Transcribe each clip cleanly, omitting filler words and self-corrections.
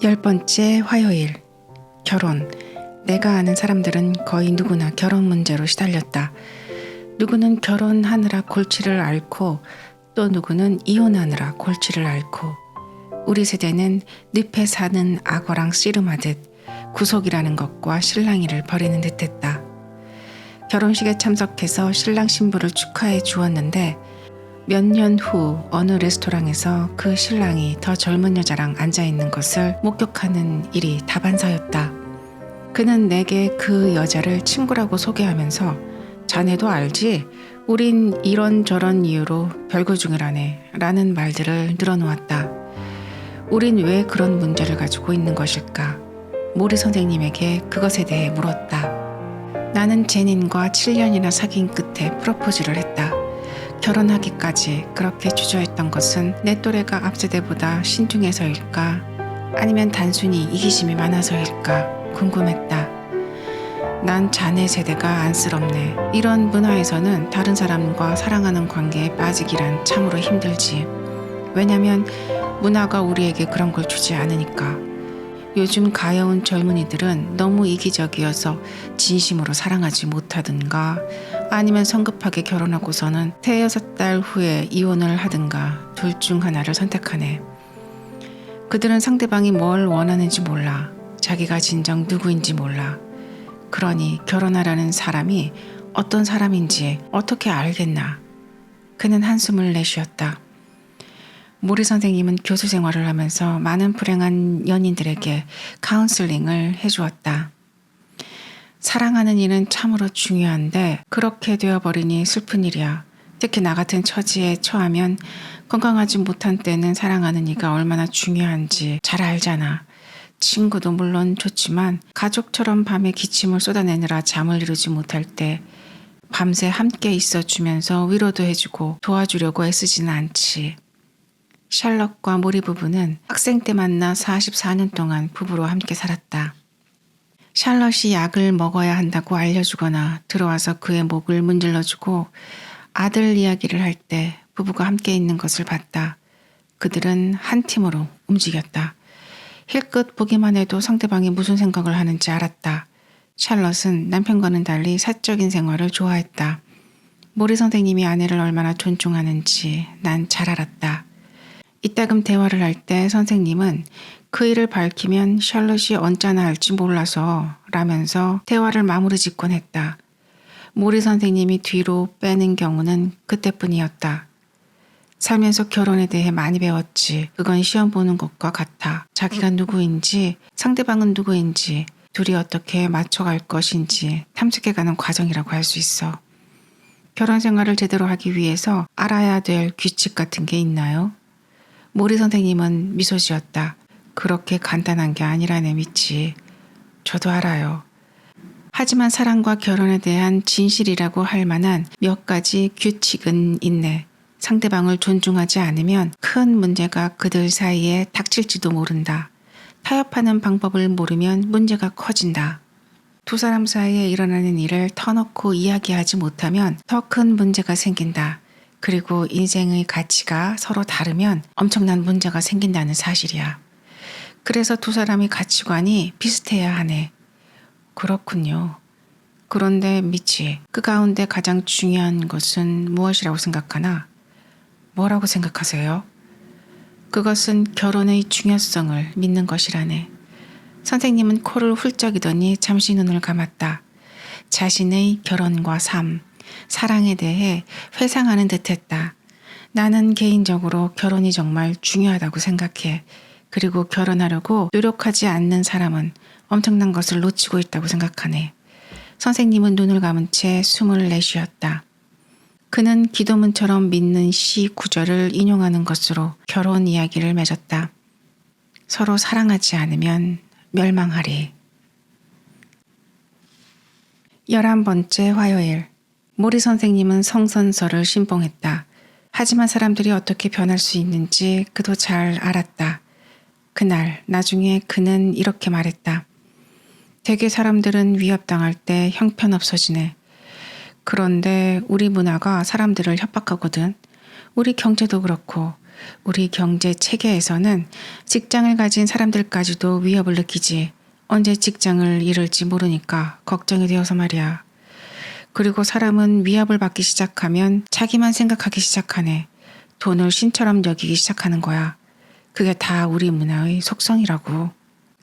10번째 화요일. 결혼. 내가 아는 사람들은 거의 누구나 결혼 문제로 시달렸다. 누구는 결혼하느라 골치를 앓고 또 누구는 이혼하느라 골치를 앓고, 우리 세대는 늪에 사는 악어랑 씨름하듯 구속이라는 것과 실랑이를 벌이는 듯했다. 결혼식에 참석해서 신랑 신부를 축하해 주었는데 몇 년 후 어느 레스토랑에서 그 신랑이 더 젊은 여자랑 앉아있는 것을 목격하는 일이 다반사였다. 그는 내게 그 여자를 친구라고 소개하면서 자네도 알지? 우린 이런저런 이유로 별거 중이라네 라는 말들을 늘어놓았다. 우린 왜 그런 문제를 가지고 있는 것일까? 모리 선생님에게 그것에 대해 물었다. 나는 제닌과 7년이나 사귄 끝에 프로포즈를 했다. 결혼하기까지 그렇게 주저했던 것은 내 또래가 앞세대보다 신중해서일까? 아니면 단순히 이기심이 많아서일까? 궁금했다. 난 자네 세대가 안쓰럽네. 이런 문화에서는 다른 사람과 사랑하는 관계에 빠지기란 참으로 힘들지. 왜냐면 문화가 우리에게 그런 걸 주지 않으니까. 요즘 가여운 젊은이들은 너무 이기적이어서 진심으로 사랑하지 못하든가, 아니면 성급하게 결혼하고서는 5-6달 후에 이혼을 하든가 둘 중 하나를 선택하네. 그들은 상대방이 뭘 원하는지 몰라. 자기가 진정 누구인지 몰라. 그러니 결혼하라는 사람이 어떤 사람인지 어떻게 알겠나. 그는 한숨을 내쉬었다. 모리 선생님은 교수 생활을 하면서 많은 불행한 연인들에게 카운슬링을 해주었다. 사랑하는 일은 참으로 중요한데 그렇게 되어버리니 슬픈 일이야. 특히 나 같은 처지에 처하면 건강하지 못한 때는 사랑하는 이가 얼마나 중요한지 잘 알잖아. 친구도 물론 좋지만 가족처럼 밤에 기침을 쏟아내느라 잠을 이루지 못할 때 밤새 함께 있어주면서 위로도 해주고 도와주려고 애쓰지는 않지. 샬럿과 모리 부부는 학생 때 만나 44년 동안 부부로 함께 살았다. 샬럿이 약을 먹어야 한다고 알려주거나 들어와서 그의 목을 문질러주고 아들 이야기를 할 때 부부가 함께 있는 것을 봤다. 그들은 한 팀으로 움직였다. 힐끗 보기만 해도 상대방이 무슨 생각을 하는지 알았다. 샬럿은 남편과는 달리 사적인 생활을 좋아했다. 모리 선생님이 아내를 얼마나 존중하는지 난 잘 알았다. 이따금 대화를 할 때 선생님은 그 일을 밝히면 샬럿이 언짢아 할지 몰라서 라면서 대화를 마무리 짓곤 했다. 모리 선생님이 뒤로 빼는 경우는 그때뿐이었다. 살면서 결혼에 대해 많이 배웠지. 그건 시험 보는 것과 같아. 자기가 누구인지, 상대방은 누구인지, 둘이 어떻게 맞춰갈 것인지 탐색해가는 과정이라고 할 수 있어. 결혼 생활을 제대로 하기 위해서 알아야 될 규칙 같은 게 있나요? 모리 선생님은 미소 지었다. 그렇게 간단한 게 아니라네 미치. 저도 알아요. 하지만 사랑과 결혼에 대한 진실이라고 할 만한 몇 가지 규칙은 있네. 상대방을 존중하지 않으면 큰 문제가 그들 사이에 닥칠지도 모른다. 타협하는 방법을 모르면 문제가 커진다. 두 사람 사이에 일어나는 일을 터놓고 이야기하지 못하면 더 큰 문제가 생긴다. 그리고 인생의 가치가 서로 다르면 엄청난 문제가 생긴다는 사실이야. 그래서 두 사람의 가치관이 비슷해야 하네. 그렇군요. 그런데 미치, 그 가운데 가장 중요한 것은 무엇이라고 생각하나? 뭐라고 생각하세요? 그것은 결혼의 중요성을 믿는 것이라네. 선생님은 코를 훌쩍이더니 잠시 눈을 감았다. 자신의 결혼과 삶, 사랑에 대해 회상하는 듯했다. 나는 개인적으로 결혼이 정말 중요하다고 생각해. 그리고 결혼하려고 노력하지 않는 사람은 엄청난 것을 놓치고 있다고 생각하네. 선생님은 눈을 감은 채 숨을 내쉬었다. 그는 기도문처럼 믿는 시 구절을 인용하는 것으로 결혼 이야기를 맺었다. 서로 사랑하지 않으면 멸망하리. 11번째 화요일. 모리 선생님은 성선설을 신봉했다. 하지만 사람들이 어떻게 변할 수 있는지 그도 잘 알았다. 그날 나중에 그는 이렇게 말했다. 대개 사람들은 위협당할 때 형편없어지네. 그런데 우리 문화가 사람들을 협박하거든. 우리 경제도 그렇고 우리 경제 체계에서는 직장을 가진 사람들까지도 위협을 느끼지. 언제 직장을 잃을지 모르니까 걱정이 되어서 말이야. 그리고 사람은 위협을 받기 시작하면 자기만 생각하기 시작하네. 돈을 신처럼 여기기 시작하는 거야. 그게 다 우리 문화의 속성이라고.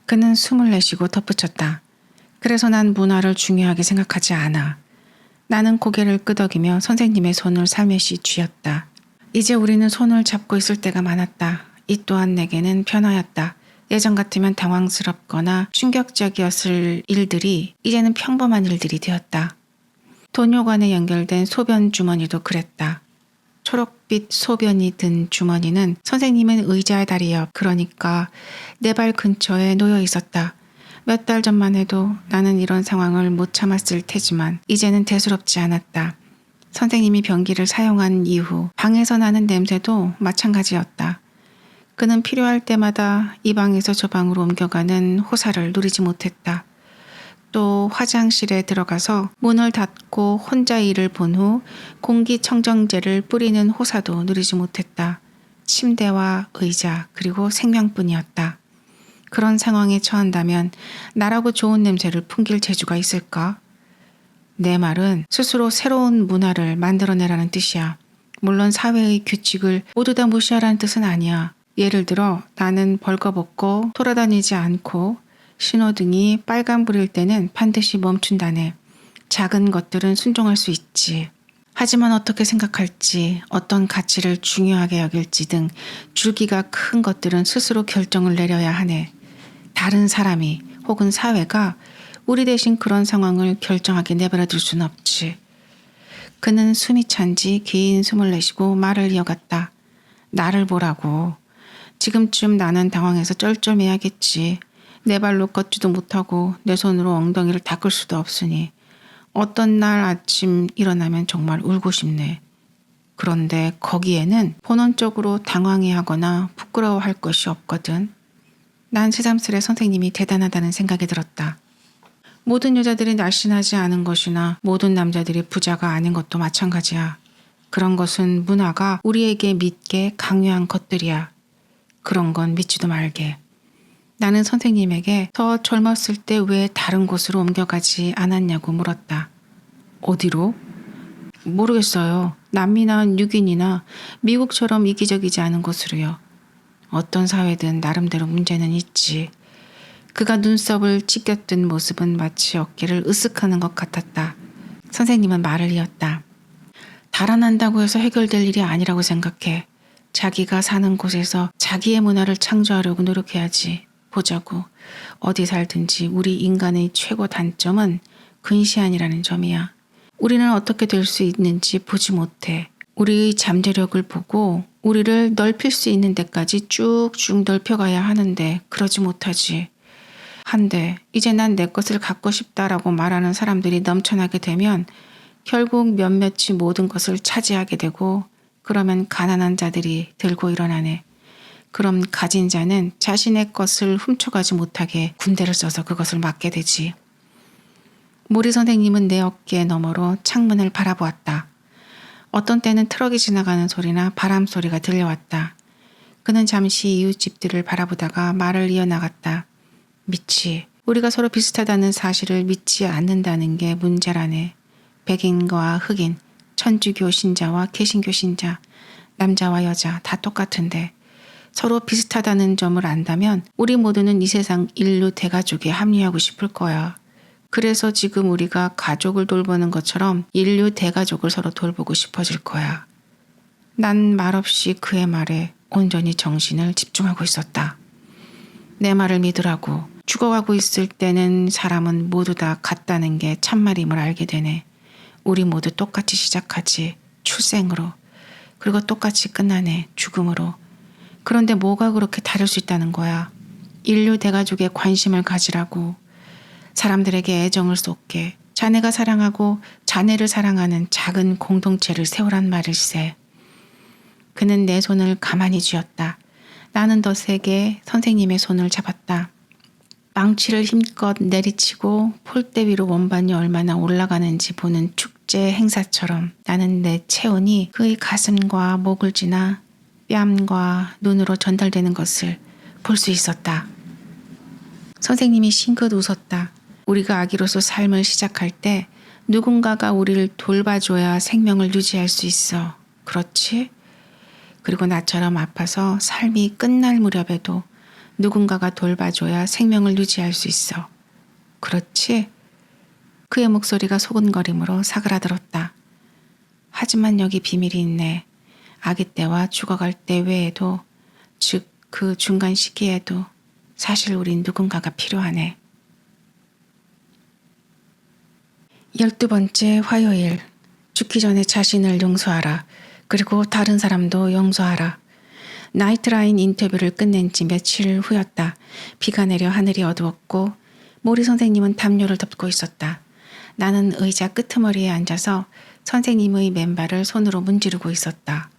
그는 숨을 내쉬고 덧붙였다. 그래서 난 문화를 중요하게 생각하지 않아. 나는 고개를 끄덕이며 선생님의 손을 살며시 쥐었다. 이제 우리는 손을 잡고 있을 때가 많았다. 이 또한 내게는 변화였다. 예전 같으면 당황스럽거나 충격적이었을 일들이 이제는 평범한 일들이 되었다. 돈요관에 연결된 소변 주머니도 그랬다. 초록빛 소변이 든 주머니는 선생님은 의자의 다리 옆, 그러니까 내 발 근처에 놓여 있었다. 몇 달 전만 해도 나는 이런 상황을 못 참았을 테지만 이제는 대수롭지 않았다. 선생님이 변기를 사용한 이후 방에서 나는 냄새도 마찬가지였다. 그는 필요할 때마다 이 방에서 저 방으로 옮겨가는 호사를 누리지 못했다. 또 화장실에 들어가서 문을 닫고 혼자 일을 본 후 공기청정제를 뿌리는 호사도 누리지 못했다. 침대와 의자 그리고 생명뿐이었다. 그런 상황에 처한다면 나라고 좋은 냄새를 풍길 재주가 있을까? 내 말은 스스로 새로운 문화를 만들어내라는 뜻이야. 물론 사회의 규칙을 모두 다 무시하라는 뜻은 아니야. 예를 들어 나는 벌거벗고 돌아다니지 않고 신호등이 빨간불일 때는 반드시 멈춘다네. 작은 것들은 순종할 수 있지. 하지만 어떻게 생각할지, 어떤 가치를 중요하게 여길지 등 줄기가 큰 것들은 스스로 결정을 내려야 하네. 다른 사람이 혹은 사회가 우리 대신 그런 상황을 결정하게 내버려둘 순 없지. 그는 숨이 찬지 긴 숨을 내쉬고 말을 이어갔다. 나를 보라고. 지금쯤 나는 당황해서 쩔쩔매야겠지. 내 발로 걷지도 못하고 내 손으로 엉덩이를 닦을 수도 없으니 어떤 날 아침 일어나면 정말 울고 싶네. 그런데 거기에는 본원적으로 당황해하거나 부끄러워할 것이 없거든. 난 새삼스레 선생님이 대단하다는 생각이 들었다. 모든 여자들이 날씬하지 않은 것이나 모든 남자들이 부자가 아닌 것도 마찬가지야. 그런 것은 문화가 우리에게 믿게 강요한 것들이야. 그런 건 믿지도 말게. 나는 선생님에게 더 젊었을 때 왜 다른 곳으로 옮겨가지 않았냐고 물었다. 어디로? 모르겠어요. 남미나 뉴기니나 미국처럼 이기적이지 않은 곳으로요. 어떤 사회든 나름대로 문제는 있지. 그가 눈썹을 찢겼던 모습은 마치 어깨를 으쓱하는 것 같았다. 선생님은 말을 이었다. 달아난다고 해서 해결될 일이 아니라고 생각해. 자기가 사는 곳에서 자기의 문화를 창조하려고 노력해야지. 보자고. 어디 살든지 우리 인간의 최고 단점은 근시안이라는 점이야. 우리는 어떻게 될 수 있는지 보지 못해. 우리의 잠재력을 보고 우리를 넓힐 수 있는 데까지 쭉쭉 넓혀가야 하는데 그러지 못하지. 한데 이제 난 내 것을 갖고 싶다라고 말하는 사람들이 넘쳐나게 되면 결국 몇몇이 모든 것을 차지하게 되고 그러면 가난한 자들이 들고 일어나네. 그럼 가진 자는 자신의 것을 훔쳐가지 못하게 군대를 써서 그것을 막게 되지. 모리 선생님은 내 어깨 너머로 창문을 바라보았다. 어떤 때는 트럭이 지나가는 소리나 바람 소리가 들려왔다. 그는 잠시 이웃집들을 바라보다가 말을 이어나갔다. 미치, 우리가 서로 비슷하다는 사실을 믿지 않는다는 게 문제라네. 백인과 흑인, 천주교 신자와 개신교 신자, 남자와 여자 다 똑같은데 서로 비슷하다는 점을 안다면 우리 모두는 이 세상 인류 대가족에 합류하고 싶을 거야. 그래서 지금 우리가 가족을 돌보는 것처럼 인류 대가족을 서로 돌보고 싶어질 거야. 난 말없이 그의 말에 온전히 정신을 집중하고 있었다. 내 말을 믿으라고. 죽어가고 있을 때는 사람은 모두 다 같다는 게 참말임을 알게 되네. 우리 모두 똑같이 시작하지. 출생으로. 그리고 똑같이 끝나네. 죽음으로. 그런데 뭐가 그렇게 다를 수 있다는 거야. 인류 대가족에 관심을 가지라고. 사람들에게 애정을 쏟게. 자네가 사랑하고 자네를 사랑하는 작은 공동체를 세우란 말일세. 그는 내 손을 가만히 쥐었다. 나는 더 세게 선생님의 손을 잡았다. 망치를 힘껏 내리치고 폴대 위로 원반이 얼마나 올라가는지 보는 축제 행사처럼 나는 내 체온이 그의 가슴과 목을 지나 뺨과 눈으로 전달되는 것을 볼 수 있었다. 선생님이 싱긋 웃었다. 우리가 아기로서 삶을 시작할 때 누군가가 우리를 돌봐줘야 생명을 유지할 수 있어. 그렇지? 그리고 나처럼 아파서 삶이 끝날 무렵에도 누군가가 돌봐줘야 생명을 유지할 수 있어. 그렇지? 그의 목소리가 소근거림으로 사그라들었다. 하지만 여기 비밀이 있네. 아기 때와 죽어갈 때 외에도, 즉 그 중간 시기에도 사실 우린 누군가가 필요하네. 12번째 화요일. 죽기 전에 자신을 용서하라. 그리고 다른 사람도 용서하라. 나이트라인 인터뷰를 끝낸 지 며칠 후였다. 비가 내려 하늘이 어두웠고 모리 선생님은 담요를 덮고 있었다. 나는 의자 끄트머리에 앉아서 선생님의 맨발을 손으로 문지르고 있었다.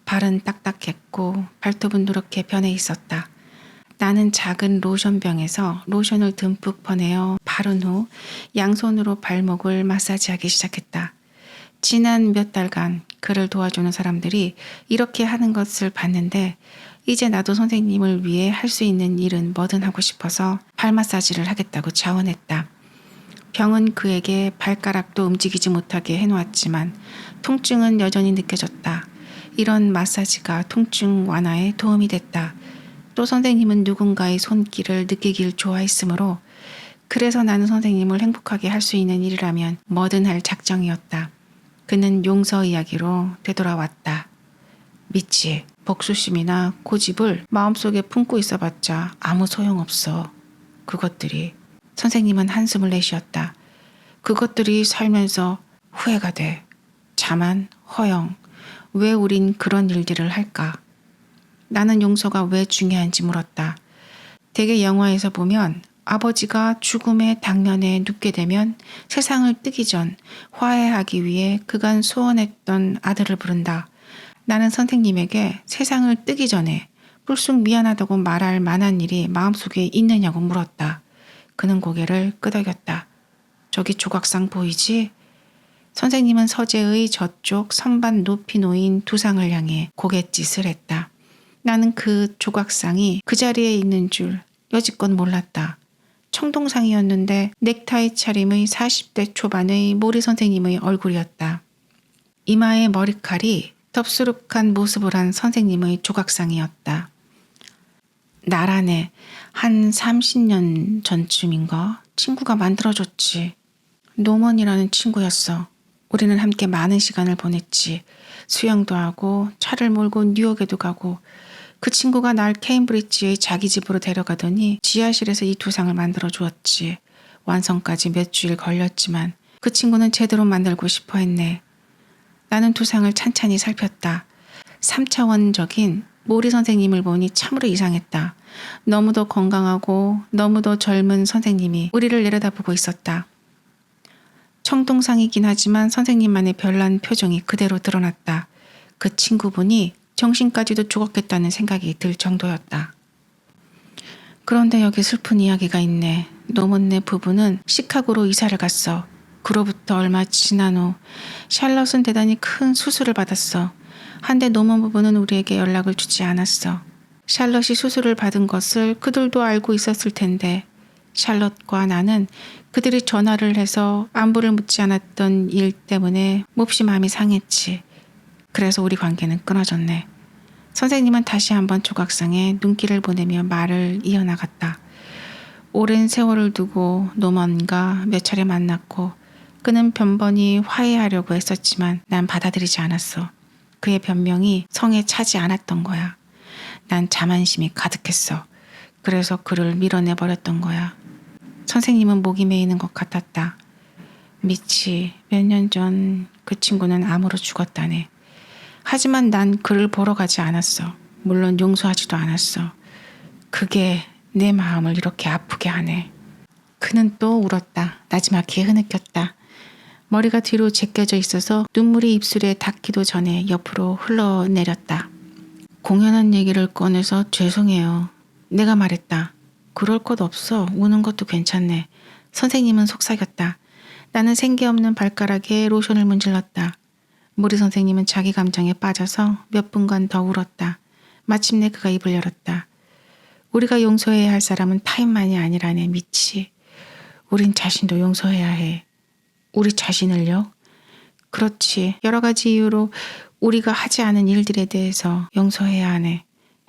발은 딱딱했고 발톱은 누렇게 변해 있었다. 나는 작은 로션병에서 로션을 듬뿍 퍼내어 바른 후 양손으로 발목을 마사지하기 시작했다. 지난 몇 달간 그를 도와주는 사람들이 이렇게 하는 것을 봤는데 이제 나도 선생님을 위해 할 수 있는 일은 뭐든 하고 싶어서 발 마사지를 하겠다고 자원했다. 병은 그에게 발가락도 움직이지 못하게 해놓았지만 통증은 여전히 느껴졌다. 이런 마사지가 통증 완화에 도움이 됐다. 또 선생님은 누군가의 손길을 느끼길 좋아했으므로 그래서 나는 선생님을 행복하게 할 수 있는 일이라면 뭐든 할 작정이었다. 그는 용서 이야기로 되돌아왔다. 미치, 복수심이나 고집을 마음속에 품고 있어봤자 아무 소용없어. 그것들이. 선생님은 한숨을 내쉬었다. 그것들이 살면서 후회가 돼. 자만, 허영. 왜 우린 그런 일들을 할까? 나는 용서가 왜 중요한지 물었다. 대개 영화에서 보면 아버지가 죽음의 당면에 눕게 되면 세상을 뜨기 전 화해하기 위해 그간 소원했던 아들을 부른다. 나는 선생님에게 세상을 뜨기 전에 불쑥 미안하다고 말할 만한 일이 마음속에 있느냐고 물었다. 그는 고개를 끄덕였다. 저기 조각상 보이지? 선생님은 서재의 저쪽 선반 높이 놓인 두상을 향해 고갯짓을 했다. 나는 그 조각상이 그 자리에 있는 줄 여지껏 몰랐다. 청동상이었는데 넥타이 차림의 40대 초반의 모리 선생님의 얼굴이었다. 이마에 머리칼이 덥수룩한 모습을 한 선생님의 조각상이었다. 나란해. 한 30년 전쯤인가 친구가 만들어줬지. 노먼이라는 친구였어. 우리는 함께 많은 시간을 보냈지. 수영도 하고 차를 몰고 뉴욕에도 가고 그 친구가 날 케임브리지의 자기 집으로 데려가더니 지하실에서 이 두상을 만들어 주었지. 완성까지 몇 주일 걸렸지만 그 친구는 제대로 만들고 싶어 했네. 나는 두상을 찬찬히 살폈다. 3차원적인 모리 선생님을 보니 참으로 이상했다. 너무도 건강하고 너무도 젊은 선생님이 우리를 내려다보고 있었다. 청동상이긴 하지만 선생님만의 별난 표정이 그대로 드러났다. 그 친구분이 정신까지도 죽었겠다는 생각이 들 정도였다. 그런데 여기 슬픈 이야기가 있네. 노먼네 부부는 시카고로 이사를 갔어. 그로부터 얼마 지난 후 샬럿은 대단히 큰 수술을 받았어. 한데 노먼 부부는 우리에게 연락을 주지 않았어. 샬럿이 수술을 받은 것을 그들도 알고 있었을 텐데 샬럿과 나는 그들이 전화를 해서 안부를 묻지 않았던 일 때문에 몹시 마음이 상했지. 그래서 우리 관계는 끊어졌네. 선생님은 다시 한번 조각상에 눈길을 보내며 말을 이어나갔다. 오랜 세월을 두고 노먼과 몇 차례 만났고 그는 변번히 화해하려고 했었지만 난 받아들이지 않았어. 그의 변명이 성에 차지 않았던 거야. 난 자만심이 가득했어. 그래서 그를 밀어내버렸던 거야. 선생님은 목이 메이는 것 같았다. 미치, 몇 년 전 그 친구는 암으로 죽었다네. 하지만 난 그를 보러 가지 않았어. 물론 용서하지도 않았어. 그게 내 마음을 이렇게 아프게 하네. 그는 또 울었다. 나지막히 흐느꼈다. 머리가 뒤로 제껴져 있어서 눈물이 입술에 닿기도 전에 옆으로 흘러내렸다. 공연한 얘기를 꺼내서 죄송해요. 내가 말했다. 그럴 것 없어. 우는 것도 괜찮네. 선생님은 속삭였다. 나는 생기 없는 발가락에 로션을 문질렀다. 모리 선생님은 자기 감정에 빠져서 몇 분간 더 울었다. 마침내 그가 입을 열었다. 우리가 용서해야 할 사람은 타인만이 아니라네. 미치. 우린 자신도 용서해야 해. 우리 자신을요? 그렇지. 여러 가지 이유로 우리가 하지 않은 일들에 대해서 용서해야 하네.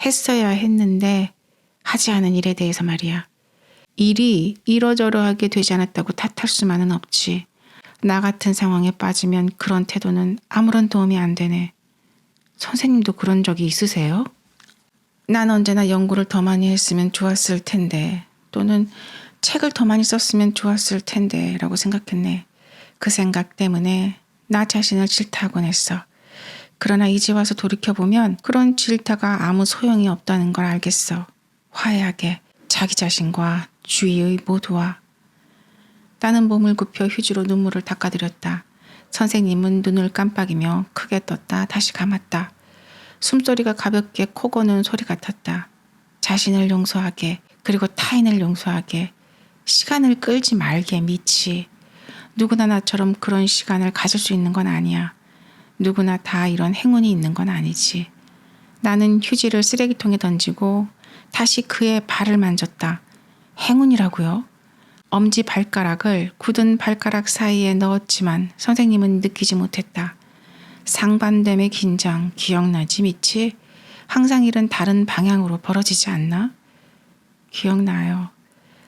했어야 했는데 하지 않은 일에 대해서 말이야. 일이 이러저러하게 되지 않았다고 탓할 수만은 없지. 나 같은 상황에 빠지면 그런 태도는 아무런 도움이 안 되네. 선생님도 그런 적이 있으세요? 난 언제나 연구를 더 많이 했으면 좋았을 텐데, 또는 책을 더 많이 썼으면 좋았을 텐데 라고 생각했네. 그 생각 때문에 나 자신을 질타하곤 했어. 그러나 이제 와서 돌이켜보면 그런 질타가 아무 소용이 없다는 걸 알겠어. 화해하게 자기 자신과 주위의 모두와. 나는 몸을 굽혀 휴지로 눈물을 닦아드렸다. 선생님은 눈을 깜빡이며 크게 떴다 다시 감았다. 숨소리가 가볍게 코 고는 소리 같았다. 자신을 용서하게, 그리고 타인을 용서하게. 시간을 끌지 말게. 미치. 누구나 나처럼 그런 시간을 가질 수 있는 건 아니야. 누구나 다 이런 행운이 있는 건 아니지. 나는 휴지를 쓰레기통에 던지고 다시 그의 발을 만졌다. 행운이라고요? 엄지 발가락을 굳은 발가락 사이에 넣었지만 선생님은 느끼지 못했다. 상반됨의 긴장 기억나지 미치? 항상 일은 다른 방향으로 벌어지지 않나? 기억나요.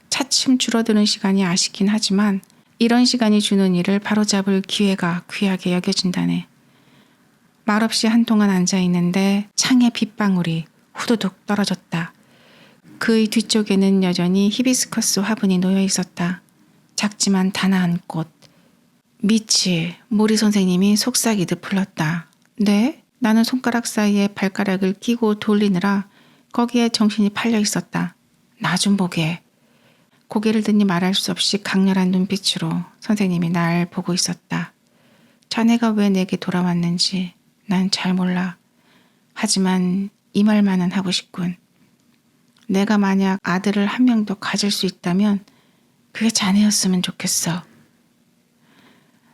차츰 줄어드는 시간이 아쉽긴 하지만 이런 시간이 주는 일을 바로잡을 기회가 귀하게 여겨진다네. 말없이 한동안 앉아있는데 창에 빗방울이 후두둑 떨어졌다. 그의 뒤쪽에는 여전히 히비스커스 화분이 놓여 있었다. 작지만 단아한 꽃. 미치, 모리 선생님이 속삭이듯 불렀다. 네? 나는 손가락 사이에 발가락을 끼고 돌리느라 거기에 정신이 팔려 있었다. 나 좀 보게. 고개를 드니 말할 수 없이 강렬한 눈빛으로 선생님이 날 보고 있었다. 자네가 왜 내게 돌아왔는지 난 잘 몰라. 하지만 이 말만은 하고 싶군. 내가 만약 아들을 한 명 더 가질 수 있다면 그게 자네였으면 좋겠어.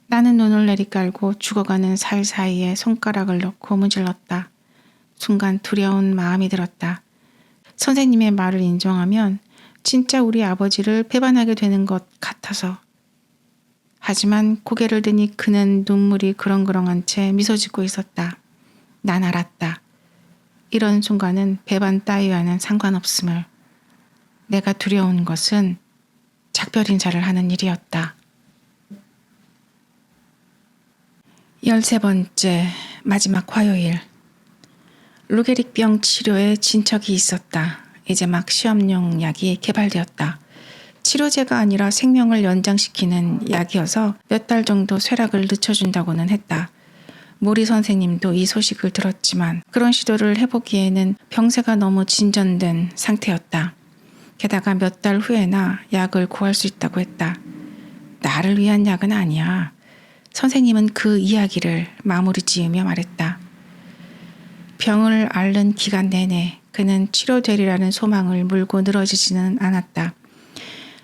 나는 눈을 내리깔고 죽어가는 살 사이에 손가락을 넣고 문질렀다. 순간 두려운 마음이 들었다. 선생님의 말을 인정하면 진짜 우리 아버지를 배반하게 되는 것 같아서. 하지만 고개를 드니 그는 눈물이 그렁그렁한 채 미소 짓고 있었다. 난 알았다. 이런 순간은 배반 따위와는 상관없음을. 내가 두려운 것은 작별 인사를 하는 일이었다. 13번째 마지막 화요일. 루게릭병 치료에 진척이 있었다. 이제 막 시험용 약이 개발되었다. 치료제가 아니라 생명을 연장시키는 약이어서 몇 달 정도 쇠락을 늦춰준다고는 했다. 모리 선생님도 이 소식을 들었지만 그런 시도를 해보기에는 병세가 너무 진전된 상태였다. 게다가 몇 달 후에나 약을 구할 수 있다고 했다. 나를 위한 약은 아니야. 선생님은 그 이야기를 마무리 지으며 말했다. 병을 앓는 기간 내내 그는 치료되리라는 소망을 물고 늘어지지는 않았다.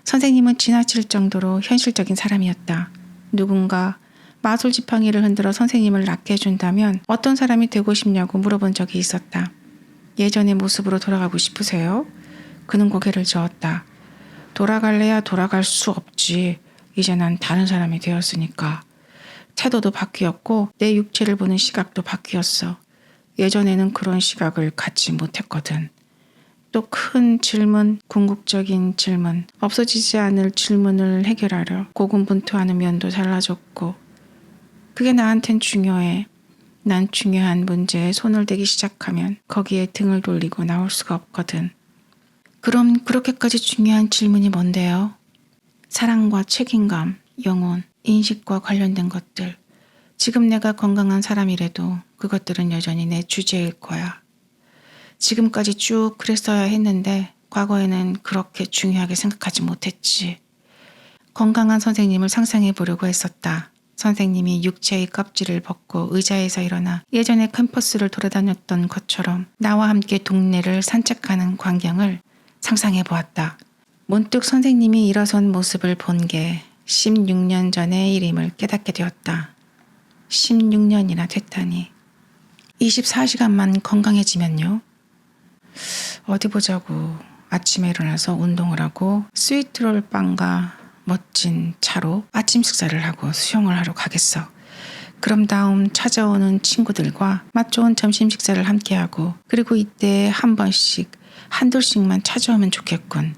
선생님은 지나칠 정도로 현실적인 사람이었다. 누군가 마술 지팡이를 흔들어 선생님을 낫게 해준다면 어떤 사람이 되고 싶냐고 물어본 적이 있었다. 예전의 모습으로 돌아가고 싶으세요? 그는 고개를 저었다. 돌아갈래야 돌아갈 수 없지. 이제 난 다른 사람이 되었으니까. 태도도 바뀌었고 내 육체를 보는 시각도 바뀌었어. 예전에는 그런 시각을 갖지 못했거든. 또 큰 질문, 궁극적인 질문, 없어지지 않을 질문을 해결하려 고군분투하는 면도 달라졌고 그게 나한텐 중요해. 난 중요한 문제에 손을 대기 시작하면 거기에 등을 돌리고 나올 수가 없거든. 그럼 그렇게까지 중요한 질문이 뭔데요? 사랑과 책임감, 영혼, 인식과 관련된 것들. 지금 내가 건강한 사람이라도 그것들은 여전히 내 주제일 거야. 지금까지 쭉 그랬어야 했는데 과거에는 그렇게 중요하게 생각하지 못했지. 건강한 선생님을 상상해 보려고 했었다. 선생님이 육체의 껍질을 벗고 의자에서 일어나 예전에 캠퍼스를 돌아다녔던 것처럼 나와 함께 동네를 산책하는 광경을 상상해 보았다. 문득 선생님이 일어선 모습을 본 게 16년 전의 일임을 깨닫게 되었다. 16년이나 됐다니. 24시간만 건강해지면요? 어디 보자고. 아침에 일어나서 운동을 하고 스위트롤 빵과 멋진 차로 아침 식사를 하고 수영을 하러 가겠어. 그럼 다음 찾아오는 친구들과 맛 좋은 점심 식사를 함께하고, 그리고 이때 한 번씩 한둘씩만 찾아오면 좋겠군.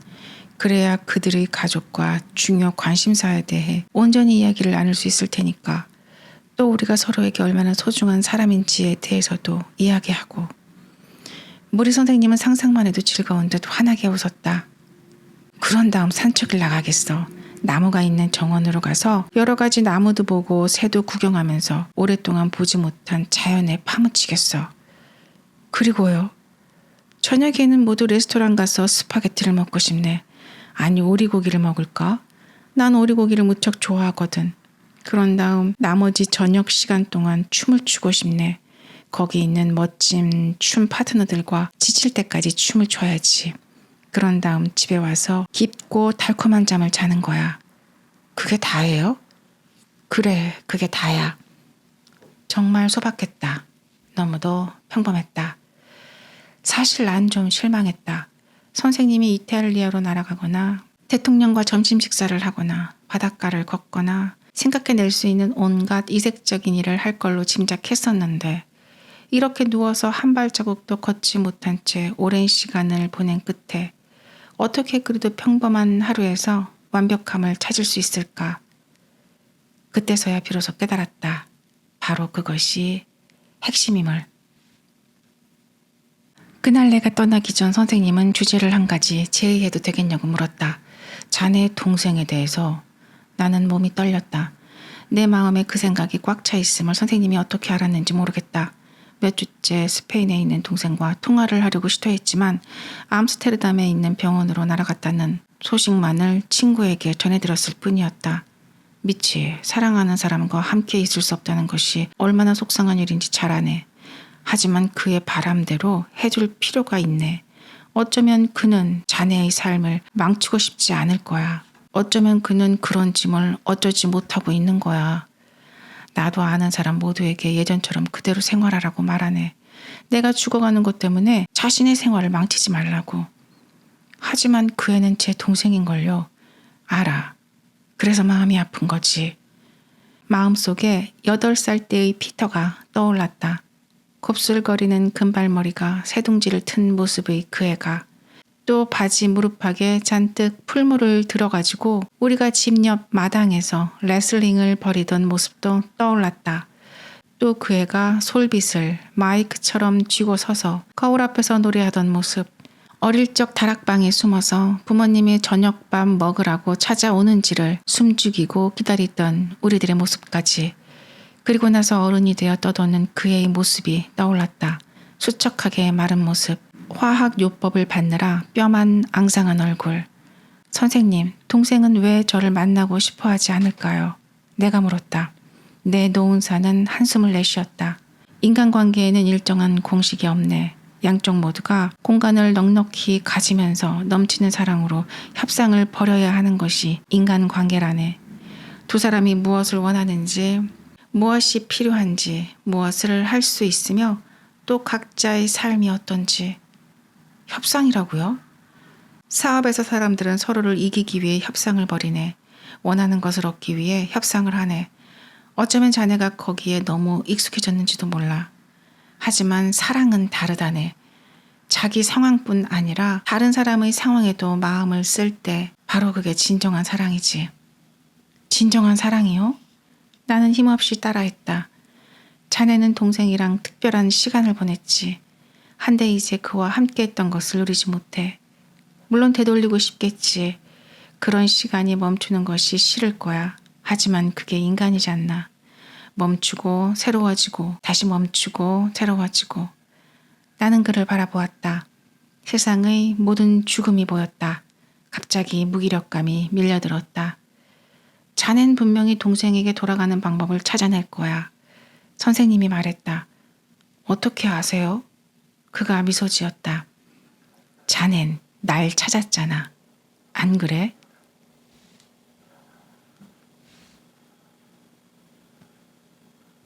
그래야 그들의 가족과 중요 관심사에 대해 온전히 이야기를 나눌 수 있을 테니까. 또 우리가 서로에게 얼마나 소중한 사람인지에 대해서도 이야기하고. 무리 선생님은 상상만 해도 즐거운 듯 환하게 웃었다. 그런 다음 산책을 나가겠어. 나무가 있는 정원으로 가서 여러 가지 나무도 보고 새도 구경하면서 오랫동안 보지 못한 자연에 파묻히겠어. 그리고요. 저녁에는 모두 레스토랑 가서 스파게티를 먹고 싶네. 아니, 오리고기를 먹을까? 난 오리고기를 무척 좋아하거든. 그런 다음 나머지 저녁 시간 동안 춤을 추고 싶네. 거기 있는 멋진 춤 파트너들과 지칠 때까지 춤을 춰야지. 그런 다음 집에 와서 깊고 달콤한 잠을 자는 거야. 그게 다예요? 그래, 그게 다야. 정말 소박했다. 너무도 평범했다. 사실 난 좀 실망했다. 선생님이 이탈리아로 날아가거나 대통령과 점심 식사를 하거나 바닷가를 걷거나 생각해낼 수 있는 온갖 이색적인 일을 할 걸로 짐작했었는데, 이렇게 누워서 한 발자국도 걷지 못한 채 오랜 시간을 보낸 끝에 어떻게 그래도 평범한 하루에서 완벽함을 찾을 수 있을까? 그때서야 비로소 깨달았다. 바로 그것이 핵심임을. 그날 내가 떠나기 전 선생님은 주제를 한 가지 제의해도 되겠냐고 물었다. 자네 동생에 대해서. 나는 몸이 떨렸다. 내 마음에 그 생각이 꽉 차 있음을 선생님이 어떻게 알았는지 모르겠다. 몇 주째 스페인에 있는 동생과 통화를 하려고 시도했지만 암스테르담에 있는 병원으로 날아갔다는 소식만을 친구에게 전해들었을 뿐이었다. 미치, 사랑하는 사람과 함께 있을 수 없다는 것이 얼마나 속상한 일인지 잘 아네. 하지만 그의 바람대로 해줄 필요가 있네. 어쩌면 그는 자네의 삶을 망치고 싶지 않을 거야. 어쩌면 그는 그런 짐을 어쩌지 못하고 있는 거야. 나도 아는 사람 모두에게 예전처럼 그대로 생활하라고 말하네. 내가 죽어가는 것 때문에 자신의 생활을 망치지 말라고. 하지만 그 애는 제 동생인걸요. 알아. 그래서 마음이 아픈 거지. 마음속에 8살 때의 피터가 떠올랐다. 곱슬거리는 금발머리가 새둥지를 튼 모습의 그 애가, 또 바지 무릎팍에 잔뜩 풀물을 들어가지고 우리가 집 옆 마당에서 레슬링을 벌이던 모습도 떠올랐다. 또 그 애가 솔빗을 마이크처럼 쥐고 서서 거울 앞에서 노래하던 모습, 어릴 적 다락방에 숨어서 부모님의 저녁밥 먹으라고 찾아오는지를 숨죽이고 기다리던 우리들의 모습까지, 그리고 나서 어른이 되어 떠도는 그의 모습이 떠올랐다. 수척하게 마른 모습, 화학요법을 받느라 뼈만 앙상한 얼굴. 선생님, 동생은 왜 저를 만나고 싶어 하지 않을까요? 내가 물었다. 내 노은사는 한숨을 내쉬었다. 인간관계에는 일정한 공식이 없네. 양쪽 모두가 공간을 넉넉히 가지면서 넘치는 사랑으로 협상을 벌여야 하는 것이 인간관계라네. 두 사람이 무엇을 원하는지, 무엇이 필요한지, 무엇을 할 수 있으며 또 각자의 삶이 어떤지. 협상이라고요? 사업에서 사람들은 서로를 이기기 위해 협상을 벌이네. 원하는 것을 얻기 위해 협상을 하네. 어쩌면 자네가 거기에 너무 익숙해졌는지도 몰라. 하지만 사랑은 다르다네. 자기 상황뿐 아니라 다른 사람의 상황에도 마음을 쓸 때 바로 그게 진정한 사랑이지. 진정한 사랑이요? 나는 힘없이 따라했다. 자네는 동생이랑 특별한 시간을 보냈지. 한데 이제 그와 함께했던 것을 누리지 못해. 물론 되돌리고 싶겠지. 그런 시간이 멈추는 것이 싫을 거야. 하지만 그게 인간이지 않나. 멈추고 새로워지고 다시 멈추고 새로워지고. 나는 그를 바라보았다. 세상의 모든 죽음이 보였다. 갑자기 무기력감이 밀려들었다. 자넨 분명히 동생에게 돌아가는 방법을 찾아낼 거야. 선생님이 말했다. 어떻게 아세요? 그가 미소 지었다. 자넨 날 찾았잖아. 안 그래?